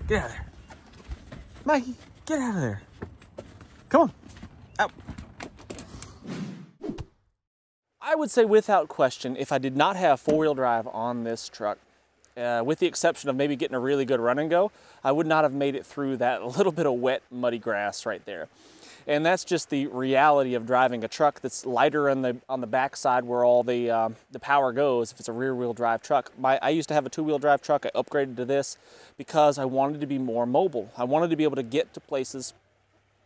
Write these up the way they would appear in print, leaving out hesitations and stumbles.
Get out of there. Mikey, get out of there. Come on, out. I would say without question, if I did not have four-wheel drive on this truck, with the exception of maybe getting a really good run and go, I would not have made it through that little bit of wet, muddy grass right there. And that's just the reality of driving a truck that's lighter on the backside where all the power goes if it's a rear-wheel drive truck. I used to have a two-wheel drive truck. I upgraded to this because I wanted to be more mobile. I wanted to be able to get to places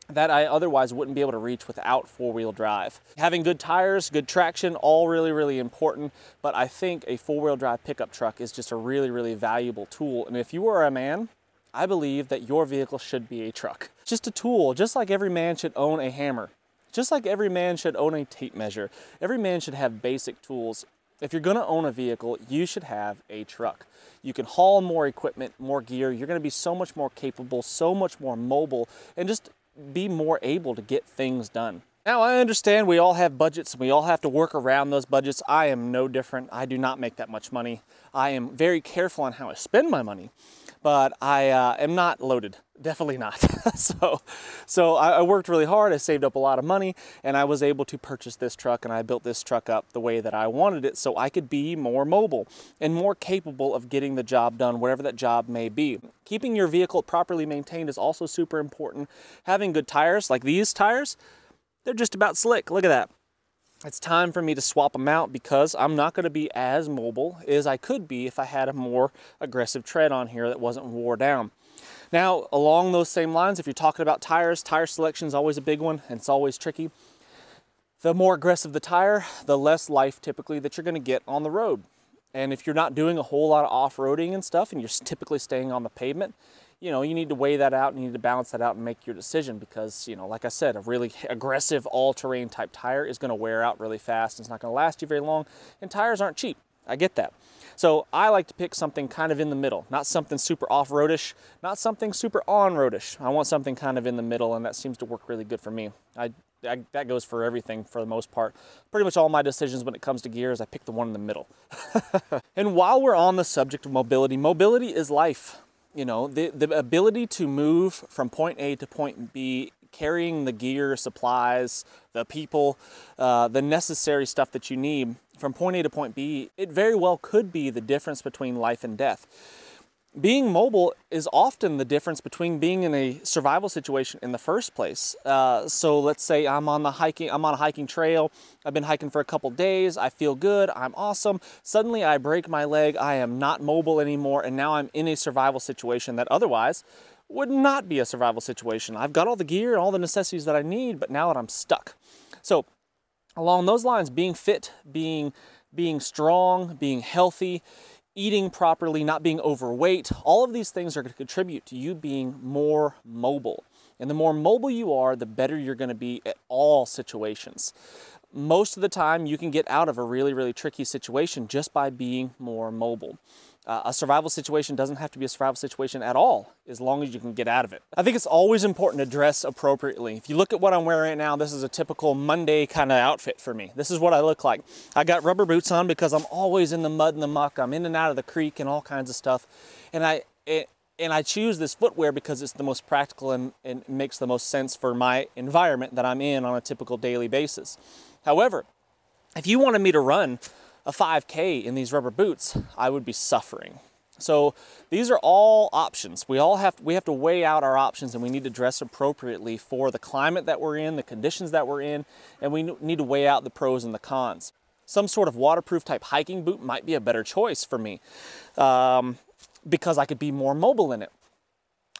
that I otherwise wouldn't be able to reach without four-wheel drive. Having good tires, good traction, all really, really important, but I think a four-wheel drive pickup truck is just a really, really valuable tool. And if you are a man, I believe that your vehicle should be a truck. Just a tool, just like every man should own a hammer. Just like every man should own a tape measure. Every man should have basic tools. If you're gonna own a vehicle, you should have a truck. You can haul more equipment, more gear. You're gonna be so much more capable, so much more mobile, and just be more able to get things done. Now, I understand we all have budgets and we all have to work around those budgets. I am no different. I do not make that much money. I am very careful on how I spend my money, but I am not loaded. Definitely not. So I worked really hard. I saved up a lot of money and I was able to purchase this truck, and I built this truck up the way that I wanted it so I could be more mobile and more capable of getting the job done, whatever that job may be. Keeping your vehicle properly maintained is also super important. Having good tires, like these tires, they're just about slick. Look at that. It's time for me to swap them out because I'm not going to be as mobile as I could be if I had a more aggressive tread on here that wasn't wore down. Now, along those same lines, if you're talking about tires, tire selection is always a big one, and it's always tricky. The more aggressive the tire, the less life typically that you're going to get on the road. And if you're not doing a whole lot of off-roading and stuff, and you're typically staying on the pavement, you know, you need to weigh that out and you need to balance that out and make your decision because, you know, like I said, a really aggressive all-terrain type tire is going to wear out really fast. It's not going to last you very long, and tires aren't cheap. I get that. So I like to pick something kind of in the middle, not something super off-roadish, not something super on-roadish. I want something kind of in the middle, and that seems to work really good for me. That goes for everything for the most part. Pretty much all my decisions when it comes to gears, I pick the one in the middle. And while we're on the subject of mobility, mobility is life. You know, the ability to move from point A to point B, carrying the gear, supplies, the people, the necessary stuff that you need from point A to point B, it very well could be the difference between life and death. Being mobile is often the difference between being in a survival situation in the first place. So let's say I'm on a hiking trail. I've been hiking for a couple days. I feel good. I'm awesome. Suddenly I break my leg. I am not mobile anymore. And now I'm in a survival situation that otherwise would not be a survival situation. I've got all the gear and all the necessities that I need, but now that I'm stuck. So along those lines, being fit, being strong, being healthy, eating properly, not being overweight, all of these things are going to contribute to you being more mobile. And the more mobile you are, the better you're going to be at all situations. Most of the time, you can get out of a really, really tricky situation just by being more mobile. A survival situation doesn't have to be a survival situation at all, as long as you can get out of it. I think it's always important to dress appropriately. If you look at what I'm wearing right now, this is a typical Monday kind of outfit for me. This is what I look like. I got rubber boots on because I'm always in the mud and the muck. I'm in and out of the creek and all kinds of stuff. And I choose this footwear because it's the most practical and makes the most sense for my environment that I'm in on a typical daily basis. However, if you wanted me to run a 5K in these rubber boots, I would be suffering. So these are all options. We have to weigh out our options, and we need to dress appropriately for the climate that we're in, the conditions that we're in, and we need to weigh out the pros and the cons. Some sort of waterproof type hiking boot might be a better choice for me because I could be more mobile in it.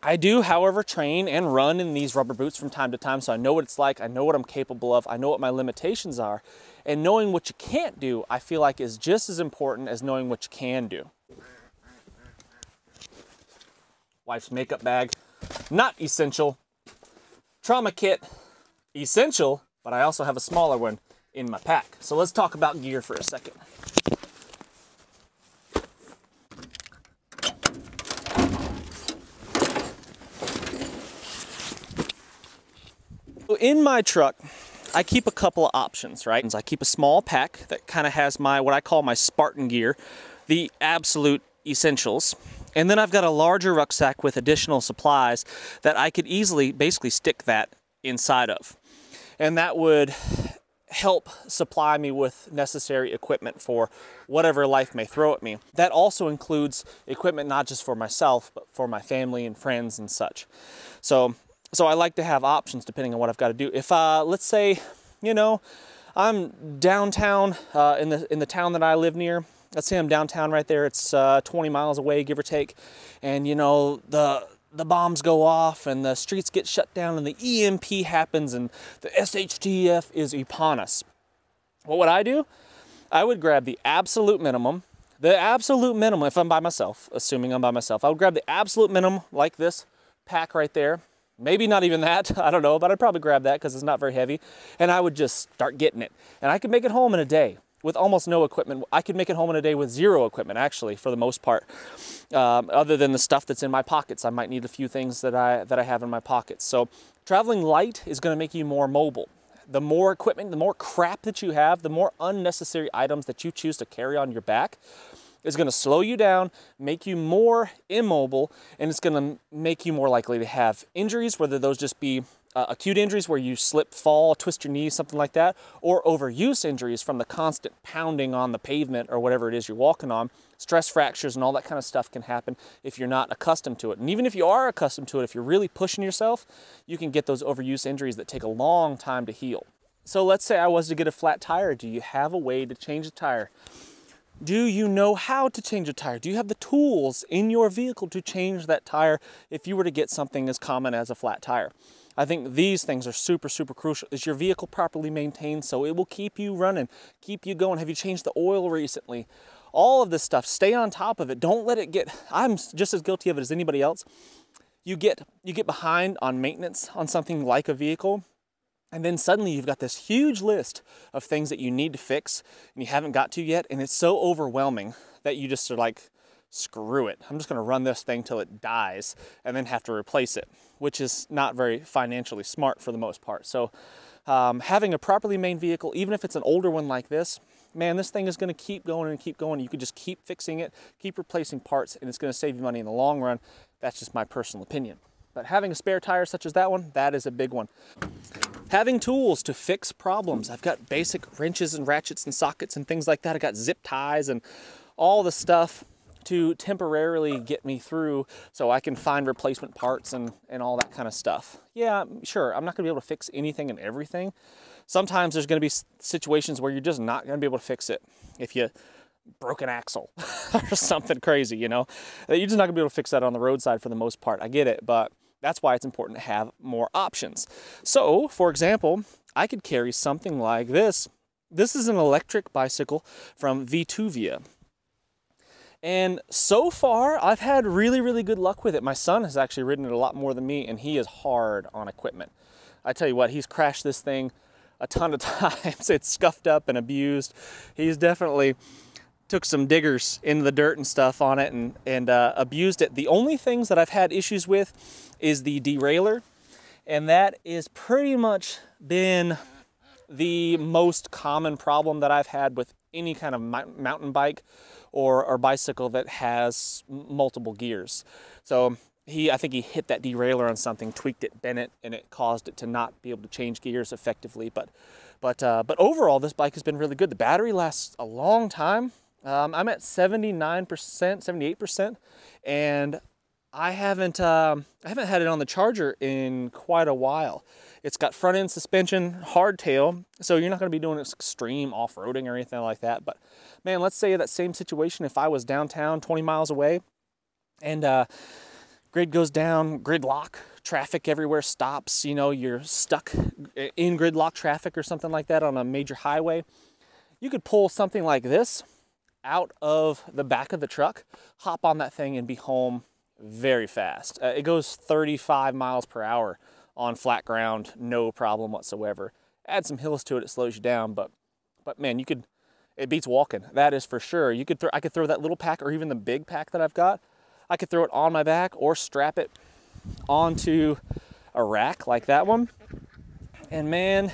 I do, however, train and run in these rubber boots from time to time, so I know what it's like, I know what I'm capable of, I know what my limitations are, and knowing what you can't do, I feel like is just as important as knowing what you can do. Wife's makeup bag, not essential. Trauma kit, essential, but I also have a smaller one in my pack. So let's talk about gear for a second. So in my truck, I keep a couple of options, right? I keep a small pack that kind of has what I call my Spartan gear, the absolute essentials. And then I've got a larger rucksack with additional supplies that I could easily basically stick that inside of. And that would help supply me with necessary equipment for whatever life may throw at me. That also includes equipment not just for myself, but for my family and friends and such. So I like to have options depending on what I've got to do. If let's say, you know, I'm downtown in the town that I live near. Let's say I'm downtown right there. It's 20 miles away, give or take, and you know the bombs go off and the streets get shut down and the EMP happens and the SHTF is upon us. What would I do? I would grab the absolute minimum if I'm by myself, assuming I'm by myself. I would grab the absolute minimum like this pack right there. Maybe not even that, I don't know, but I'd probably grab that because it's not very heavy. And I would just start getting it. And I could make it home in a day with almost no equipment. I could make it home in a day with zero equipment, actually, for the most part. Other than the stuff that's in my pockets. I might need a few things that I have in my pockets. So traveling light is going to make you more mobile. The more equipment, the more crap that you have, the more unnecessary items that you choose to carry on your back is going to slow you down, make you more immobile, and it's going to make you more likely to have injuries, whether those just be acute injuries where you slip, fall, twist your knee, something like that, or overuse injuries from the constant pounding on the pavement or whatever it is you're walking on. Stress fractures and all that kind of stuff can happen if you're not accustomed to it. And even if you are accustomed to it, if you're really pushing yourself, you can get those overuse injuries that take a long time to heal. So let's say I was to get a flat tire. Do you have a way to change a tire? Do you know how to change a tire? Do you have the tools in your vehicle to change that tire if you were to get something as common as a flat tire? I think these things are super, super crucial. Is your vehicle properly maintained so it will keep you running, keep you going? Have you changed the oil recently? All of this stuff, stay on top of it. Don't let it get, I'm just as guilty of it as anybody else. You get behind on maintenance on something like a vehicle, and then suddenly you've got this huge list of things that you need to fix and you haven't got to yet, and it's so overwhelming that you just are like, screw it. I'm just going to run this thing till it dies and then have to replace it, which is not very financially smart for the most part. So having a properly maintained vehicle, even if it's an older one like this, man, this thing is going to keep going and keep going. You can just keep fixing it, keep replacing parts, and it's going to save you money in the long run. That's just my personal opinion. But having a spare tire such as that one, that is a big one. Having tools to fix problems. I've got basic wrenches and ratchets and sockets and things like that. I got zip ties and all the stuff to temporarily get me through so I can find replacement parts and all that kind of stuff. Yeah, sure, I'm not gonna be able to fix anything and everything. Sometimes there's gonna be situations where you're just not gonna be able to fix it. If you broke an axle or something crazy, you know, you're just not gonna be able to fix that on the roadside for the most part. I get it, but that's why it's important to have more options. So, for example, I could carry something like this. This is an electric bicycle from Vituvia. And so far, I've had really, really good luck with it. My son has actually ridden it a lot more than me, and he is hard on equipment. I tell you what, he's crashed this thing a ton of times. It's scuffed up and abused. He's definitely took some diggers into the dirt and stuff on it and abused it. The only things that I've had issues with is the derailleur, and that is pretty much been the most common problem that I've had with any kind of mountain bike or bicycle that has multiple gears. So I think he hit that derailleur on something, tweaked it, bent it, and it caused it to not be able to change gears effectively. But overall, this bike has been really good. The battery lasts a long time. I'm at 79%, 78%, and I haven't had it on the charger in quite a while. It's got front end suspension, hardtail, so you're not going to be doing extreme off-roading or anything like that. But man, let's say that same situation, if I was downtown 20 miles away and grid goes down, gridlock, traffic everywhere stops, you know, you're stuck in gridlock traffic or something like that on a major highway, you could pull something like this out of the back of the truck, hop on that thing and be home very fast. It goes 35 miles per hour on flat ground, no problem whatsoever. Add some hills to it, it slows you down, but man, it beats walking. That is for sure. I could throw that little pack or even the big pack that I've got. I could throw it on my back or strap it onto a rack like that one. And man,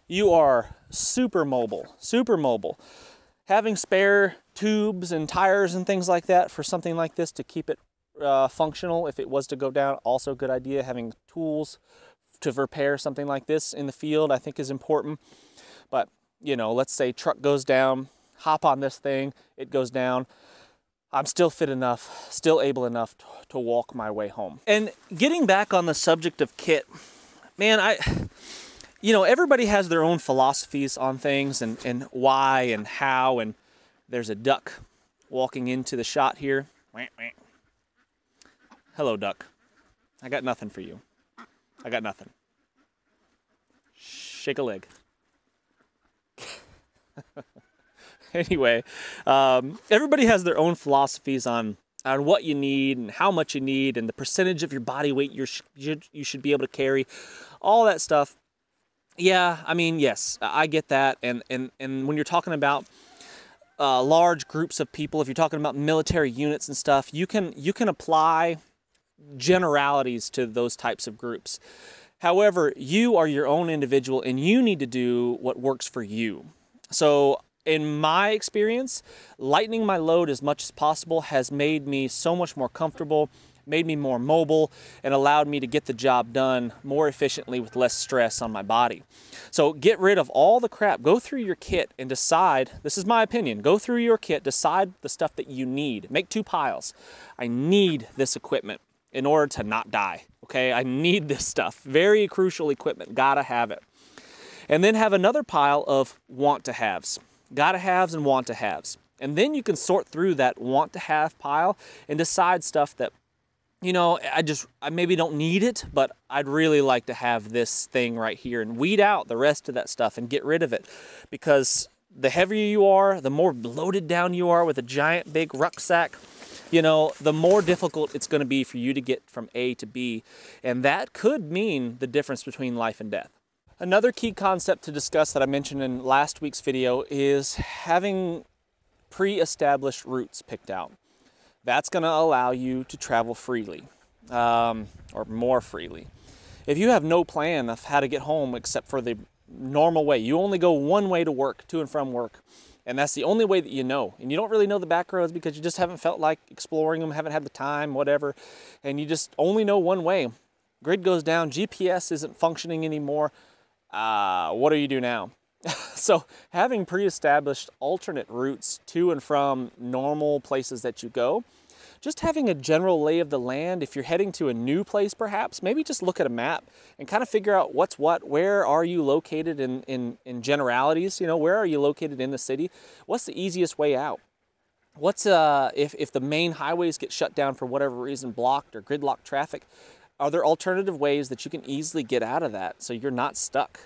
you are super mobile, super mobile. Having spare tubes and tires and things like that for something like this to keep it functional if it was to go down. Also a good idea. Having tools to repair something like this in the field I think is important. But you know, let's say truck goes down, hop on this thing, it goes down. I'm still fit enough, still able enough to walk my way home. And getting back on the subject of kit, man, you know, everybody has their own philosophies on things and why and how, and there's a duck walking into the shot here. Hello, duck. I got nothing for you. I got nothing. Shake a leg. Anyway, everybody has their own philosophies on what you need and how much you need and the percentage of your body weight you should be able to carry, all that stuff. Yeah, I mean, yes, I get that. And when you're talking about large groups of people, if you're talking about military units and stuff, you can apply generalities to those types of groups. However, you are your own individual and you need to do what works for you. So in my experience, lightening my load as much as possible has made me so much more comfortable, made me more mobile, and allowed me to get the job done more efficiently with less stress on my body. So get rid of all the crap. Go through your kit and decide, this is my opinion, go through your kit, decide the stuff that you need. Make 2 piles. I need this equipment in order to not die, okay? I need this stuff. Very crucial equipment, gotta have it. And then have another pile of want-to-haves. Gotta-haves and want-to-haves. And then you can sort through that want-to-have pile and decide stuff that, you know, I maybe don't need it, but I'd really like to have this thing right here, and weed out the rest of that stuff and get rid of it. Because the heavier you are, the more loaded down you are with a giant big rucksack, you know, the more difficult it's going to be for you to get from A to B. And that could mean the difference between life and death. Another key concept to discuss that I mentioned in last week's video is having pre-established routes picked out. That's going to allow you to travel freely, or more freely. If you have no plan of how to get home except for the normal way, you only go one way to work, to and from work, and that's the only way that you know, and you don't really know the back roads because you just haven't felt like exploring them, haven't had the time, whatever, and you just only know one way. Grid goes down, GPS isn't functioning anymore. What do you do now? So having pre-established alternate routes to and from normal places that you go, just having a general lay of the land. If you're heading to a new place perhaps, maybe just look at a map and kind of figure out what's what, where are you located in generalities, you know, where are you located in the city? What's the easiest way out? What's, if the main highways get shut down for whatever reason, blocked or gridlocked traffic, are there alternative ways that you can easily get out of that so you're not stuck?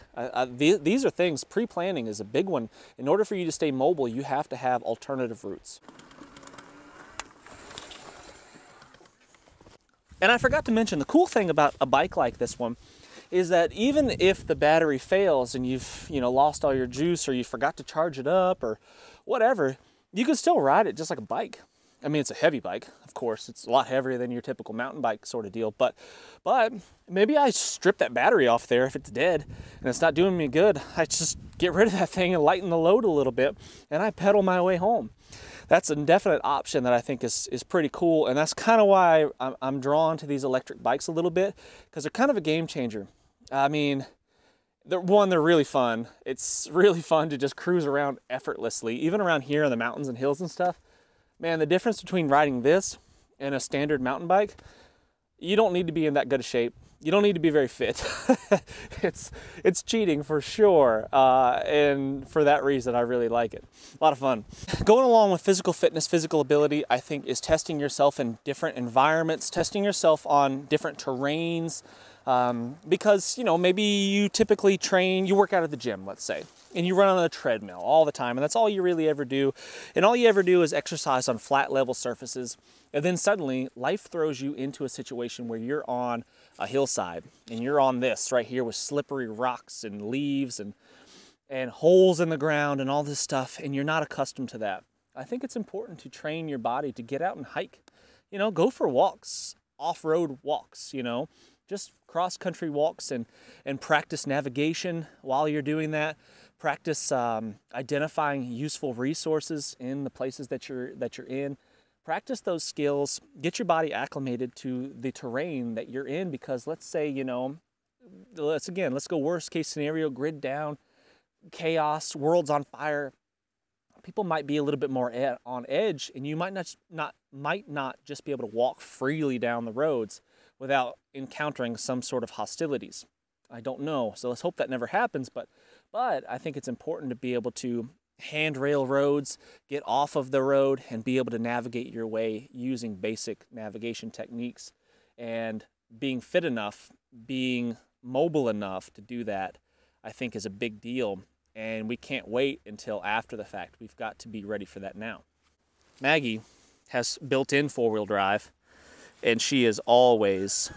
These are things, pre-planning is a big one. In order for you to stay mobile, you have to have alternative routes. And I forgot to mention, the cool thing about a bike like this one is that even if the battery fails and you've, you know, lost all your juice or you forgot to charge it up or whatever, you can still ride it just like a bike. I mean, it's a heavy bike, of course. It's a lot heavier than your typical mountain bike sort of deal. But maybe I strip that battery off there if it's dead and it's not doing me good. I just get rid of that thing and lighten the load a little bit, and I pedal my way home. That's a definite option that I think is pretty cool, and that's kind of why I'm drawn to these electric bikes a little bit, because they're kind of a game changer. I mean, they're really fun. It's really fun to just cruise around effortlessly, even around here in the mountains and hills and stuff. Man, the difference between riding this and a standard mountain bike, you don't need to be in that good a shape. You don't need to be very fit. It's cheating for sure, and for that reason, I really like it. A lot of fun. Going along with physical fitness, physical ability, I think is testing yourself in different environments, testing yourself on different terrains, because, you know, maybe you typically train, you work out at the gym, let's say, and you run on a treadmill all the time, and that's all you really ever do. And all you ever do is exercise on flat level surfaces. And then suddenly life throws you into a situation where you're on a hillside and you're on this right here with slippery rocks and leaves and holes in the ground and all this stuff, and you're not accustomed to that. I think it's important to train your body to get out and hike, you know, go for walks, off-road walks, you know, just cross-country walks and practice navigation while you're doing that. Practice identifying useful resources in the places that you're in. Practice those skills. Get your body acclimated to the terrain that you're in, because let's say, you know, let's go worst case scenario, grid down, chaos, world's on fire. People might be a little bit more on edge, and you might not just be able to walk freely down the roads without encountering some sort of hostilities. I don't know, so let's hope that never happens, but I think it's important to be able to handrail roads, get off of the road, and be able to navigate your way using basic navigation techniques. And being fit enough, being mobile enough to do that, I think is a big deal. And we can't wait until after the fact. We've got to be ready for that now. Maggie has built-in four-wheel drive, and she is always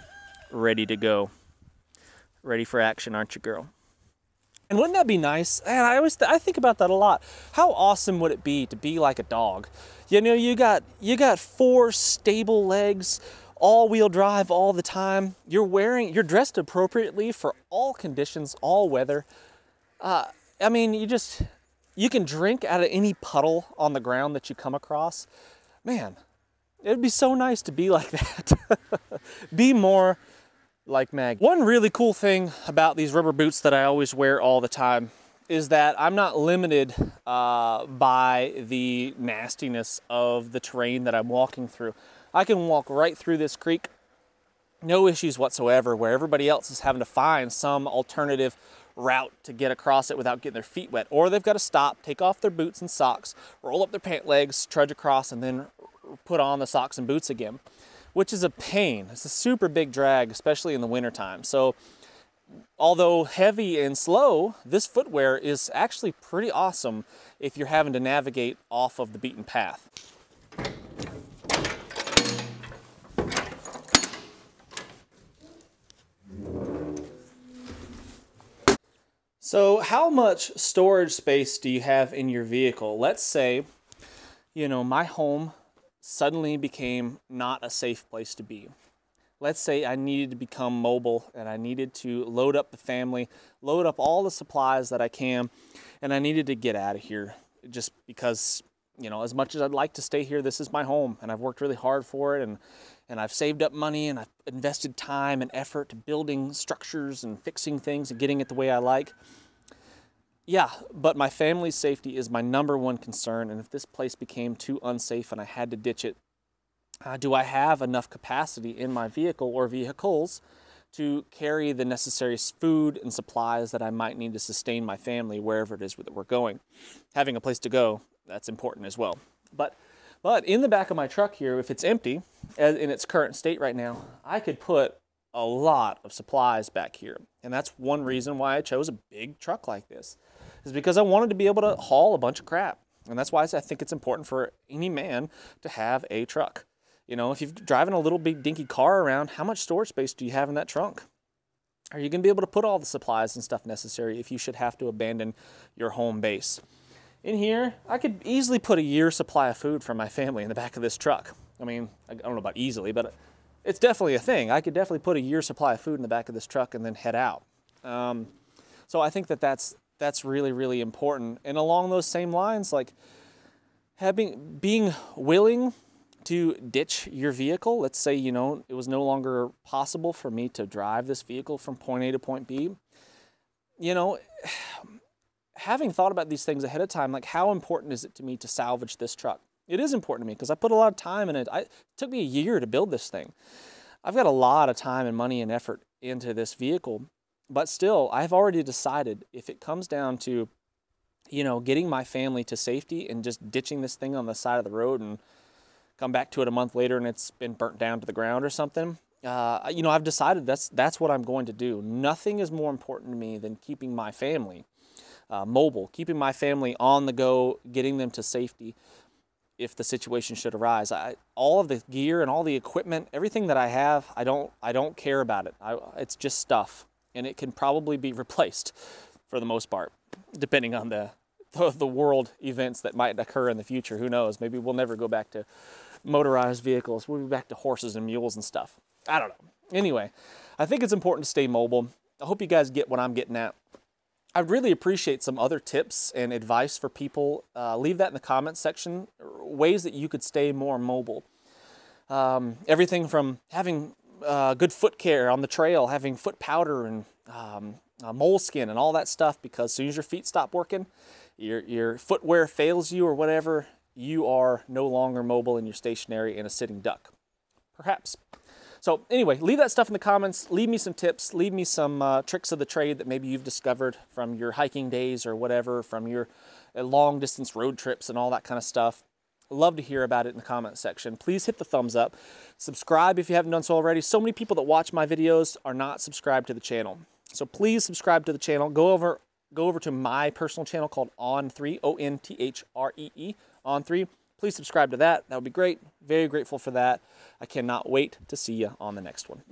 ready to go. Ready for action, aren't you, girl? And wouldn't that be nice? And I think about that a lot. How awesome would it be to be like a dog? You know, you got 4 stable legs, all-wheel drive all the time. You're dressed appropriately for all conditions, all weather. I mean, you can drink out of any puddle on the ground that you come across. Man, it'd be so nice to be like that. Be more like Maggie. One really cool thing about these rubber boots that I always wear all the time is that I'm not limited by the nastiness of the terrain that I'm walking through. I can walk right through this creek, no issues whatsoever, where everybody else is having to find some alternative route to get across it without getting their feet wet. Or they've got to stop, take off their boots and socks, roll up their pant legs, trudge across, and then put on the socks and boots again, which is a pain. It's a super big drag, especially in the wintertime. So although heavy and slow, this footwear is actually pretty awesome if you're having to navigate off of the beaten path. So how much storage space do you have in your vehicle? Let's say, you know, my home suddenly became not a safe place to be. Let's say I needed to become mobile and I needed to load up the family, load up all the supplies that I can, and I needed to get out of here just because, you know, as much as I'd like to stay here, this is my home and I've worked really hard for it, and I've saved up money and I've invested time and effort to building structures and fixing things and getting it the way I like. Yeah, but my family's safety is my #1 concern, and if this place became too unsafe and I had to ditch it, do I have enough capacity in my vehicle or vehicles to carry the necessary food and supplies that I might need to sustain my family wherever it is that we're going? Having a place to go, that's important as well. But in the back of my truck here, if it's empty, in its current state right now, I could put a lot of supplies back here. And that's one reason why I chose a big truck like this, is because I wanted to be able to haul a bunch of crap. And that's why I think it's important for any man to have a truck. You know, if you're driving a little big dinky car around, how much storage space do you have in that trunk? Are you going to be able to put all the supplies and stuff necessary if you should have to abandon your home base? In here, I could easily put a year's supply of food for my family in the back of this truck. I mean, I don't know about easily, but it's definitely a thing. I could definitely put a year's supply of food in the back of this truck and then head out. So I think that's really, really important. And along those same lines, like being willing to ditch your vehicle. Let's say, you know, it was no longer possible for me to drive this vehicle from point A to point B. You know, having thought about these things ahead of time, like how important is it to me to salvage this truck? It is important to me because I put a lot of time in it. It took me a year to build this thing. I've got a lot of time and money and effort into this vehicle, but still, I've already decided if it comes down to, you know, getting my family to safety and just ditching this thing on the side of the road and come back to it a month later and it's been burnt down to the ground or something, you know, I've decided that's what I'm going to do. Nothing is more important to me than keeping my family mobile, keeping my family on the go, getting them to safety if the situation should arise. All of the gear and all the equipment, everything that I have, I don't care about it. It's just stuff, and it can probably be replaced for the most part, depending on the world events that might occur in the future. Who knows? Maybe we'll never go back to motorized vehicles. We'll be back to horses and mules and stuff. I don't know. Anyway, I think it's important to stay mobile. I hope you guys get what I'm getting at. I'd really appreciate some other tips and advice for people. Leave that in the comments section, ways that you could stay more mobile. Everything from having good foot care on the trail, having foot powder and moleskin and all that stuff, because as soon as your feet stop working, your footwear fails you or whatever, you are no longer mobile and you're stationary and a sitting duck, perhaps. So anyway, leave that stuff in the comments. Leave me some tips. Leave me some tricks of the trade that maybe you've discovered from your hiking days or whatever, from your long distance road trips and all that kind of stuff. Love to hear about it in the comment section. Please hit the thumbs up. Subscribe if you haven't done so already. So many people that watch my videos are not subscribed to the channel. So please subscribe to the channel. Go over to my personal channel called On3, O-N-T-H-R-E-E, On3. Please subscribe to that. That would be great. Very grateful for that. I cannot wait to see you on the next one.